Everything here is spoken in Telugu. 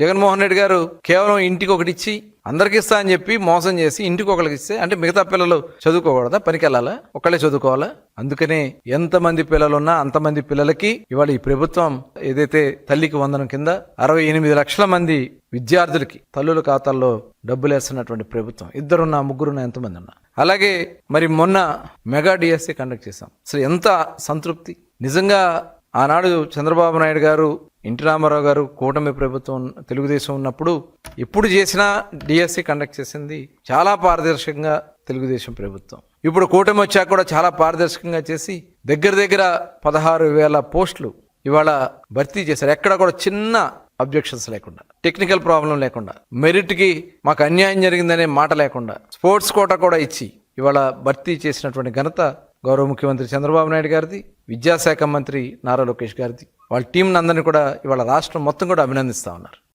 జగన్మోహన్ రెడ్డి గారు కేవలం ఇంటికి ఒకటి ఇచ్చి అందరికి ఇస్తా అని చెప్పి మోసం చేసి ఇంటికి ఒకరికి ఇస్తే అంటే మిగతా పిల్లలు చదువుకోకూడదా, పనికి వెళ్ళాలా, ఒకళ్ళే చదువుకోవాలా? అందుకనే ఎంతమంది పిల్లలున్నా అంతమంది పిల్లలకి ఇవాళ ఈ ప్రభుత్వం ఏదైతే తల్లికి వందనం కింద 68 లక్షల మంది విద్యార్థులకి తల్లుల ఖాతాల్లో డబ్బులు వేస్తున్నటువంటి ప్రభుత్వం. ఇద్దరున్నా ముగ్గురున్నా ఎంతమంది ఉన్నా. అలాగే మరి మొన్న మెగా డిఎస్సి కండక్ట్ చేశాం. అసలు ఎంత సంతృప్తి. నిజంగా ఆనాడు చంద్రబాబు నాయుడు గారు, ఎన్టీ రామారావు గారు, కూటమి ప్రభుత్వం తెలుగుదేశం ఉన్నప్పుడు ఎప్పుడు చేసినా డిఎస్సి కండక్ట్ చేసింది చాలా పారదర్శకంగా తెలుగుదేశం ప్రభుత్వం. ఇప్పుడు కూటమి వచ్చాక కూడా చాలా పారదర్శకంగా చేసి దగ్గర 16,000 పోస్టులు ఇవాళ భర్తీ చేశారు. ఎక్కడ కూడా చిన్న అబ్జెక్షన్స్ లేకుండా, టెక్నికల్ ప్రాబ్లం లేకుండా, మెరిట్కి మాకు అన్యాయం జరిగిందనే మాట లేకుండా, స్పోర్ట్స్ కోటా కూడా ఇచ్చి ఇవాళ భర్తీ చేసినటువంటి ఘనత గౌరవ ముఖ్యమంత్రి చంద్రబాబు నాయుడు గారిది, విద్యాశాఖ మంత్రి నారా లోకేష్ గారిది. వాళ్ళ టీంని అందరినీ కూడా ఇవాళ రాష్ట్రం మొత్తం కూడా అభినందిస్తూ ఉన్నారు.